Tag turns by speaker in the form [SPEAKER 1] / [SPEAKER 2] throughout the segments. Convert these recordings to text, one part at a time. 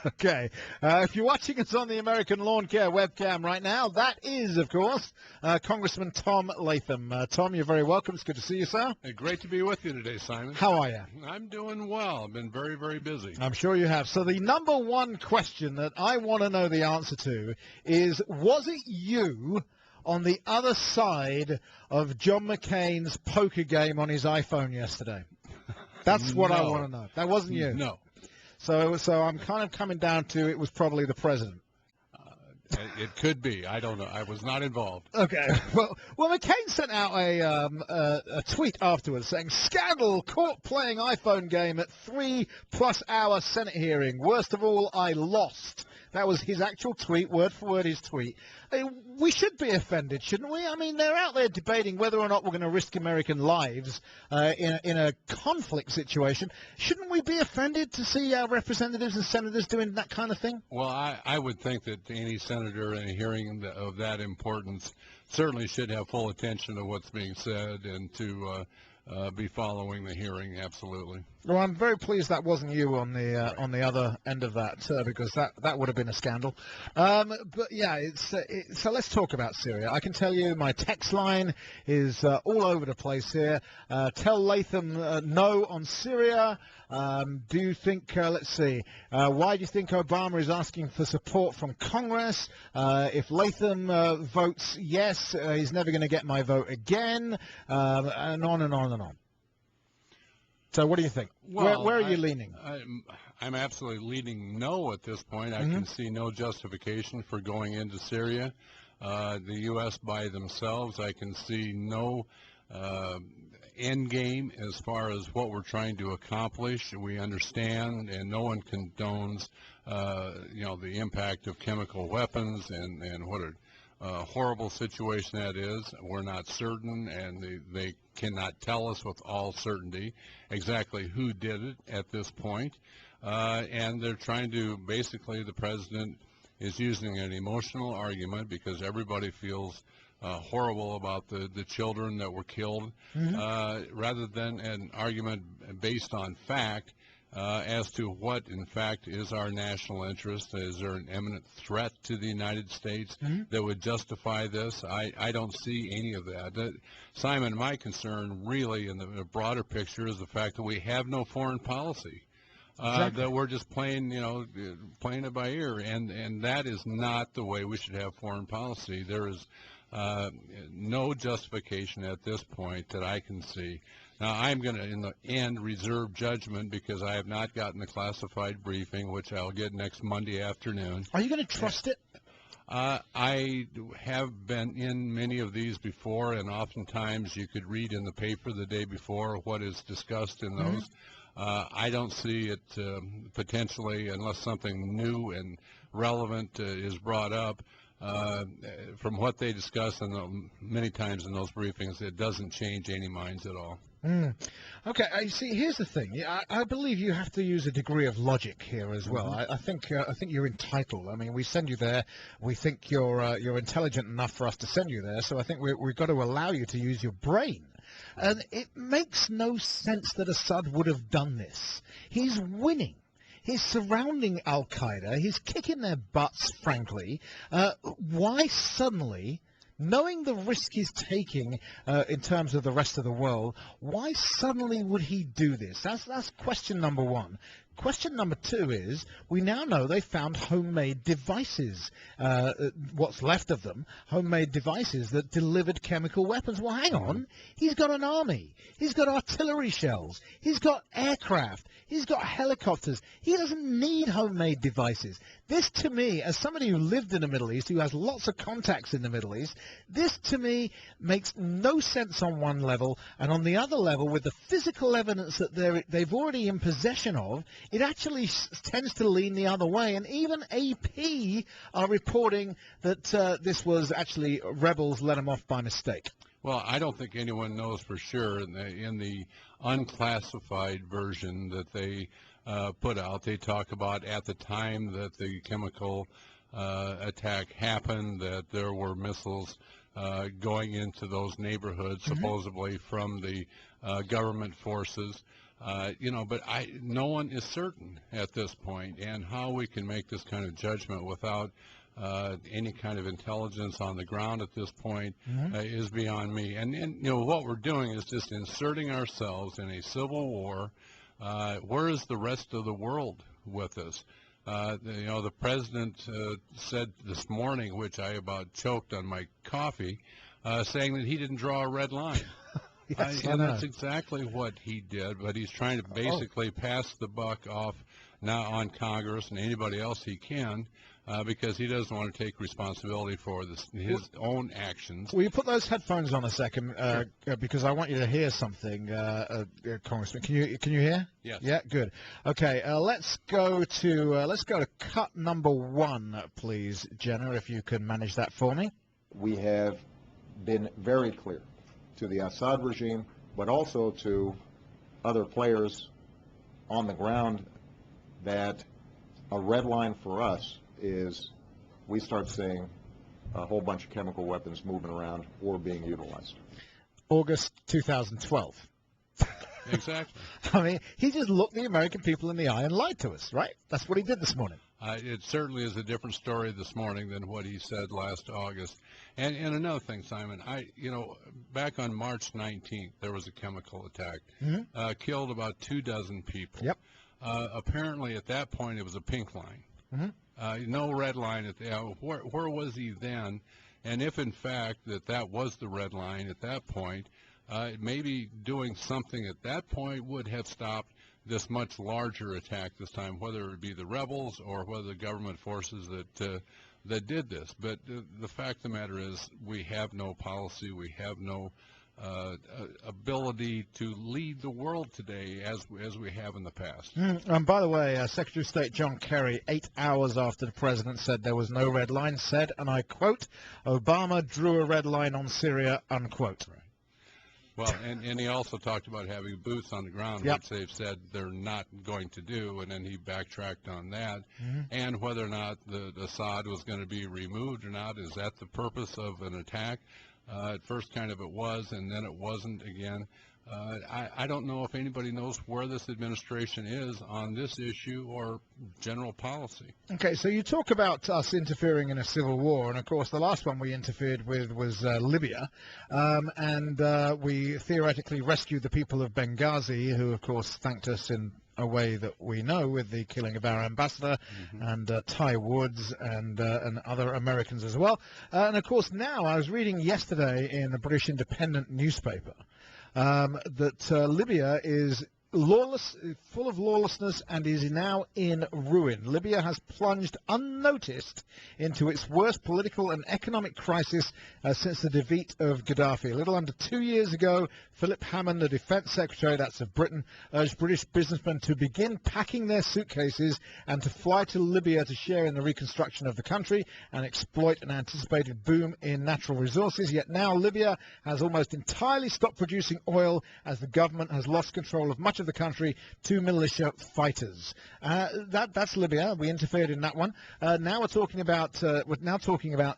[SPEAKER 1] Okay. If you're watching us on the American Lawn Care webcam right now, that is, of course, Congressman Tom Latham. Tom, you're very welcome. It's good to see you, sir.
[SPEAKER 2] Hey, great to be with you today, Simon.
[SPEAKER 1] How are you?
[SPEAKER 2] I'm doing well. I've been very, very busy.
[SPEAKER 1] I'm sure you have. So the number one question that I want to know the answer to is, was it you on the other side of John McCain's poker game on his iPhone yesterday? That's what I want to know. That wasn't you.
[SPEAKER 2] No.
[SPEAKER 1] So I'm kind of coming down to it was probably the president.
[SPEAKER 2] It could be. I don't know. I was not involved.
[SPEAKER 1] Okay. Well, McCain sent out a tweet afterwards saying, "Scandal, caught playing iPhone game at 3+ hour Senate hearing. Worst of all, I lost." That was his actual tweet, word for word his tweet. We should be offended, shouldn't we? I mean, they're out there debating whether or not we're going to risk American lives in a conflict situation. Shouldn't we be offended to see our representatives and senators doing that kind of thing?
[SPEAKER 2] Well, I would think that any senator in a hearing of that importance certainly should have full attention to what's being said and to be following the hearing. Absolutely.
[SPEAKER 1] Well, I'm very pleased that wasn't you on the other end of that, because that would have been a scandal. But yeah, so let's talk about Syria. I can tell you my text line is all over the place here. Tell Latham no on Syria. Do you think? Let's see. Why do you think Obama is asking for support from Congress? If Latham votes yes, he's never going to get my vote again, and on and on and on. So what do you think?
[SPEAKER 2] Well,
[SPEAKER 1] where are you leaning?
[SPEAKER 2] I'm absolutely leaning no at this point. I can see no justification for going into Syria. The U.S. by themselves, I can see no end game as far as what we're trying to accomplish. We understand, and no one condones, the impact of chemical weapons and what a horrible situation that is. We're not certain, and they cannot tell us with all certainty exactly who did it at this point. And they're trying to, basically, the president is using an emotional argument because everybody feels horrible about the children that were killed, rather than an argument based on fact as to what, in fact, is our national interest. Is there an imminent threat to the United States that would justify this? I don't see any of that. Simon, my concern really in the broader picture is the fact that we have no foreign policy. That we're just playing it by ear, and that is not the way we should have foreign policy. There is no justification at this point that I can see. Now, I'm going to, in the end, reserve judgment because I have not gotten the classified briefing, which I'll get next Monday afternoon.
[SPEAKER 1] Are you going to trust it?
[SPEAKER 2] I have been in many of these before, and oftentimes you could read in the paper the day before what is discussed in those. I don't see it potentially, unless something new and relevant is brought up. From what they discuss and many times in those briefings, it doesn't change any minds at all.
[SPEAKER 1] Okay, see, here's the thing. I believe you have to use a degree of logic here as well. I think you're entitled. I mean, we send you there. We think you're intelligent enough for us to send you there. So I think we've got to allow you to use your brain. And it makes no sense that Assad would have done this. He's winning. He's surrounding Al-Qaeda. He's kicking their butts, frankly. Why suddenly, knowing the risk he's taking in terms of the rest of the world, why suddenly would he do this? That's question number one. Question number two is, we now know they found homemade devices, what's left of them, homemade devices that delivered chemical weapons. Well, hang on. He's got an army. He's got artillery shells. He's got aircraft. He's got helicopters. He doesn't need homemade devices. This, to me, as somebody who lived in the Middle East, who has lots of contacts in the Middle East, this, to me, makes no sense on one level. And on the other level, with the physical evidence that they've already in possession of, it actually tends to lean the other way. And even AP are reporting that this was actually rebels let them off by mistake.
[SPEAKER 2] Well, I don't think anyone knows for sure. In the unclassified version that they put out, they talk about at the time that the chemical attack happened, that there were missiles going into those neighborhoods, supposedly from the government forces. But no one is certain at this point, and how we can make this kind of judgment without any kind of intelligence on the ground at this point is beyond me. And what we're doing is just inserting ourselves in a civil war. Where is the rest of the world with us? The president said this morning, which I about choked on my coffee, saying that he didn't draw a red line.
[SPEAKER 1] Yes,
[SPEAKER 2] And that's exactly what he did, but he's trying to basically pass the buck off now on Congress and anybody else he can, because he doesn't want to take responsibility for his own actions.
[SPEAKER 1] Will you put those headphones on a second, because I want you to hear something, Congressman. Can you hear?
[SPEAKER 2] Yes.
[SPEAKER 1] Yeah, good. Okay, let's go to cut number 1, please, Jenna, if you can manage that for me.
[SPEAKER 3] We have been very clear to the Assad regime, but also to other players on the ground, that a red line for us is we start seeing a whole bunch of chemical weapons moving around or being utilized.
[SPEAKER 1] August 2012.
[SPEAKER 2] Exactly.
[SPEAKER 1] I mean, he just looked the American people in the eye and lied to us, right? That's what he did this morning.
[SPEAKER 2] It certainly is a different story this morning than what he said last August. And another thing, Simon, back on March 19th, there was a chemical attack, killed about 24 people.
[SPEAKER 1] Yep.
[SPEAKER 2] Apparently, at that point, it was a pink line. No red line. Where was he then? And if, in fact, that was the red line at that point, maybe doing something at that point would have stopped this much larger attack this time, whether it be the rebels or whether the government forces that did this. But the fact of the matter is, we have no policy, we have no ability to lead the world today as we have in the past.
[SPEAKER 1] And by the way, Secretary of State John Kerry, 8 hours after the president said there was no red line, said, and I quote, "Obama drew a red line on Syria," unquote.
[SPEAKER 2] Right. Well, and he also talked about having boots on the ground,
[SPEAKER 1] Yep.
[SPEAKER 2] which they've said they're not going to do, and then he backtracked on that. And whether or not the Assad was going to be removed or not, is that the purpose of an attack? At first kind of it was, and then it wasn't again. I don't know if anybody knows where this administration is on this issue or general policy.
[SPEAKER 1] Okay, so you talk about us interfering in a civil war, and of course the last one we interfered with was Libya, and we theoretically rescued the people of Benghazi, who of course thanked us in a way that we know, with the killing of our ambassador and Ty Woods and other Americans as well. And of course now, I was reading yesterday in the British Independent newspaper that Libya is lawless, full of lawlessness, and is now in ruin. Libya has plunged unnoticed into its worst political and economic crisis since the defeat of Gaddafi. A little under 2 years ago, Philip Hammond, the Defence Secretary, that's of Britain, urged British businessmen to begin packing their suitcases and to fly to Libya to share in the reconstruction of the country and exploit an anticipated boom in natural resources. Yet now Libya has almost entirely stopped producing oil as the government has lost control of much of the country to militia fighters. That's Libya. We interfered in that one. Now we're talking about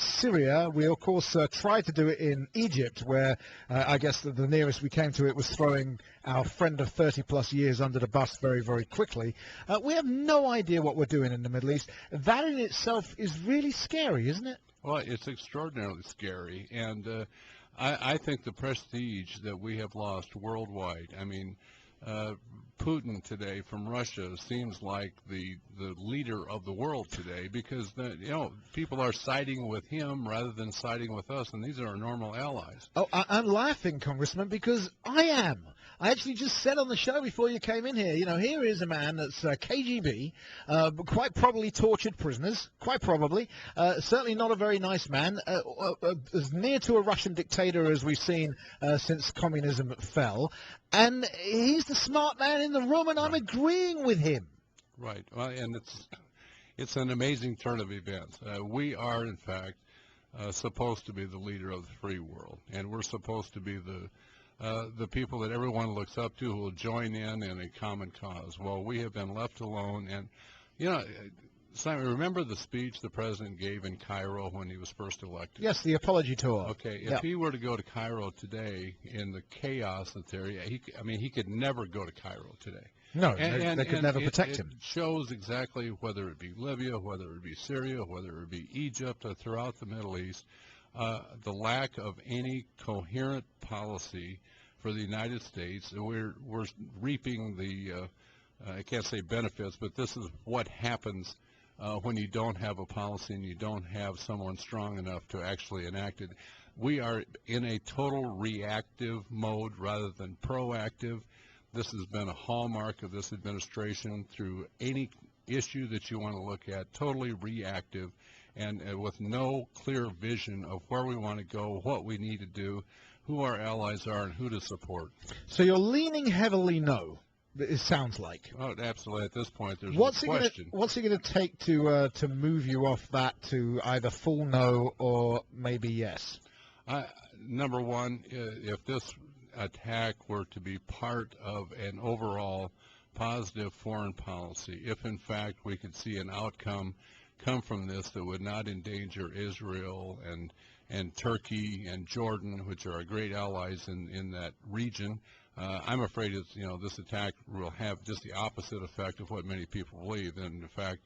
[SPEAKER 1] Syria. We of course tried to do it in Egypt, where I guess the nearest we came to it was throwing our friend of 30 plus years under the bus very, very quickly. We have no idea what we're doing in the Middle East. That in itself is really scary, isn't it?
[SPEAKER 2] Well, it's extraordinarily scary, and I think the prestige that we have lost worldwide. I mean, Putin today from Russia seems like the leader of the world today, because people are siding with him rather than siding with us, and these are our normal allies.
[SPEAKER 1] Oh, I'm laughing, Congressman, because I am. I actually just said on the show before you came in here, here is a man that's KGB, quite probably tortured prisoners, quite probably, certainly not a very nice man, as near to a Russian dictator as we've seen since communism fell, and he's the smart man in the room, and I'm agreeing with him.
[SPEAKER 2] Right. Well, and it's an amazing turn of events. We are, in fact, supposed to be the leader of the free world, and we're supposed to be the people that everyone looks up to, who will join in a common cause. Well, we have been left alone, and Simon, remember the speech the president gave in Cairo when he was first elected?
[SPEAKER 1] Yes, the apology tour.
[SPEAKER 2] Okay, if he were to go to Cairo today in the chaos that's there, he could never go to Cairo today.
[SPEAKER 1] No, they could never protect him.
[SPEAKER 2] It shows exactly whether it be Libya, whether it be Syria, whether it be Egypt, or throughout the Middle East, the lack of any coherent policy for the United States. We're reaping the, I can't say benefits, but this is what happens when you don't have a policy and you don't have someone strong enough to actually enact it. We are in a total reactive mode rather than proactive. This has been a hallmark of this administration through any issue that you want to look at, totally reactive, and with no clear vision of where we want to go, what we need to do, who our allies are, and who to support.
[SPEAKER 1] So you're leaning heavily no. It sounds like.
[SPEAKER 2] Oh, absolutely. At this point, there's no question.
[SPEAKER 1] What's it going to take to move you off that to either full no or maybe yes?
[SPEAKER 2] Number one, if this attack were to be part of an overall positive foreign policy, if in fact we could see an outcome come from this that would not endanger Israel and Turkey and Jordan, which are our great allies in that region, I'm afraid this attack will have just the opposite effect of what many people believe. And in fact,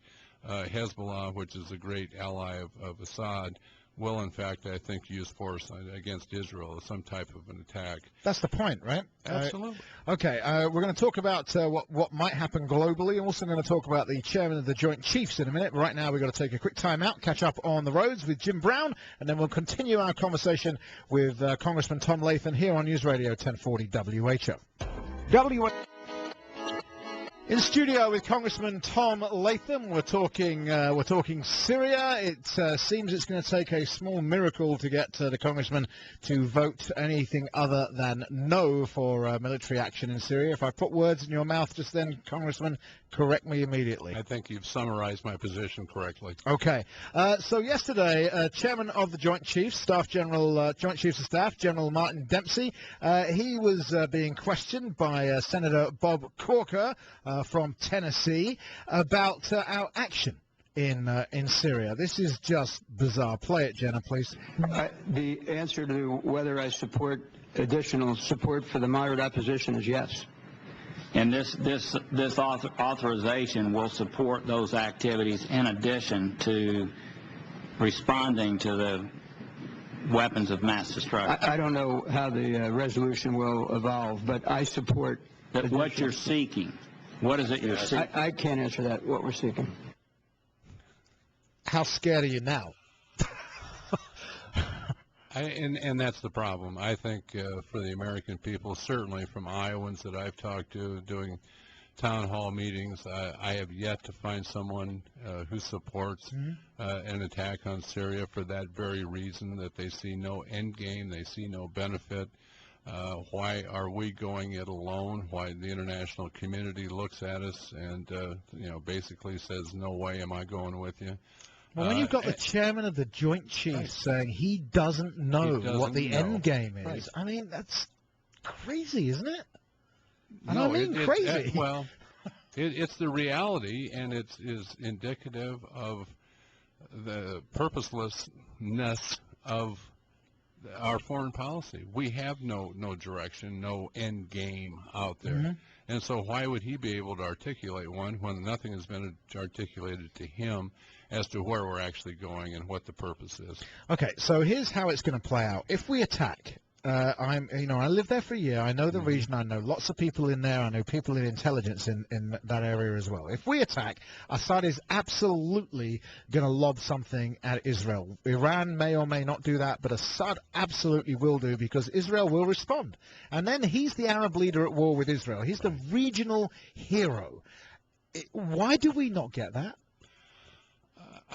[SPEAKER 2] Hezbollah, which is a great ally of Assad, will in fact, I think, use force against Israel as some type of an attack.
[SPEAKER 1] That's the point, right?
[SPEAKER 2] Absolutely.
[SPEAKER 1] Okay, we're going to talk about what might happen globally. I'm also going to talk about the chairman of the Joint Chiefs in a minute. Right now, we've got to take a quick time out, catch up on the roads with Jim Brown, and then we'll continue our conversation with Congressman Tom Latham here on News Radio 1040 WHO. In studio with Congressman Tom Latham, we're talking Syria. It seems it's going to take a small miracle to get the congressman to vote anything other than no for military action in Syria. If I put words in your mouth just then, Congressman, correct me immediately.
[SPEAKER 2] I think you've summarized my position correctly.
[SPEAKER 1] Okay. So yesterday, Chairman of the Joint Chiefs, Joint Chiefs of Staff, General Martin Dempsey, he was being questioned by Senator Bob Corker from Tennessee about our action in Syria. This is just bizarre. Play it, Jenna, please.
[SPEAKER 4] The answer to whether I support additional support for the moderate opposition is yes.
[SPEAKER 5] And this authorization will support those activities in addition to responding to the weapons of mass destruction.
[SPEAKER 4] I don't know how the resolution will evolve, but I support
[SPEAKER 5] what you're seeking. What is it you're seeking?
[SPEAKER 4] I can't answer that, what we're seeking.
[SPEAKER 1] How scared are you now?
[SPEAKER 2] And that's the problem. I think for the American people, certainly from Iowans that I've talked to doing town hall meetings, I have yet to find someone who supports an attack on Syria for that very reason, that they see no end game, they see no benefit. Why are we going it alone? Why the international community looks at us and basically says, no way am I going with you.
[SPEAKER 1] Well, when you've got the chairman of the Joint Chiefs saying he doesn't know what the end game is, right. I mean, that's crazy, isn't it?
[SPEAKER 2] No,
[SPEAKER 1] I mean crazy.
[SPEAKER 2] Well, it's the reality, and it is indicative of the purposelessness of our foreign policy. We have no direction, no end game out there. And so why would he be able to articulate one when nothing has been articulated to him as to where we're actually going and what the purpose is?
[SPEAKER 1] Okay, so here's how it's going to play out. If we attack, I lived there for a year. I know the region. I know lots of people in there. I know people in intelligence in that area as well. If we attack, Assad is absolutely going to lob something at Israel. Iran may or may not do that, but Assad absolutely will do, because Israel will respond. And then he's the Arab leader at war with Israel. He's the regional hero. Why do we not get that?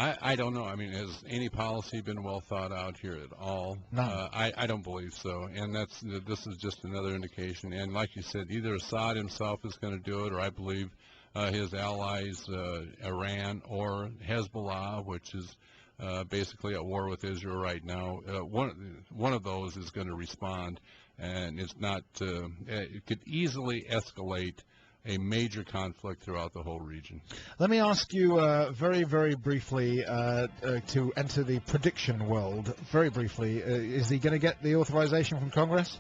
[SPEAKER 2] I don't know. I mean, has any policy been well thought out here at all?
[SPEAKER 1] No.
[SPEAKER 2] I don't believe so. And this is just another indication. And like you said, either Assad himself is going to do it, or I believe his allies, Iran or Hezbollah, which is basically at war with Israel right now. One of those is going to respond, and it's not. It could easily escalate a major conflict throughout the whole region.
[SPEAKER 1] Let me ask you very, very briefly to enter the prediction world. Very briefly, is he going to get the authorization from Congress?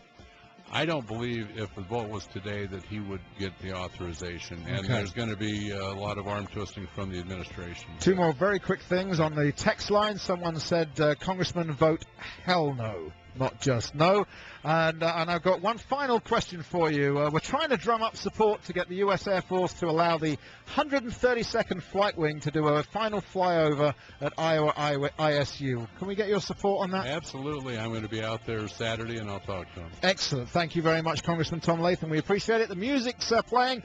[SPEAKER 2] I don't believe if the vote was today that he would get the authorization, and
[SPEAKER 1] Okay.
[SPEAKER 2] there's going to be a lot of arm twisting from the administration.
[SPEAKER 1] Two more very quick things on the text line. Someone said, Congressman, vote hell no, not just no. And I've got one final question for you. We're trying to drum up support to get the U.S. Air Force to allow the 132nd Flight Wing to do a final flyover at Iowa ISU. Can we get your support on that?
[SPEAKER 2] Absolutely. I'm going to be out there Saturday, and I'll talk to him.
[SPEAKER 1] Excellent. Thank you very much, Congressman Tom Latham. We appreciate it. The music's playing.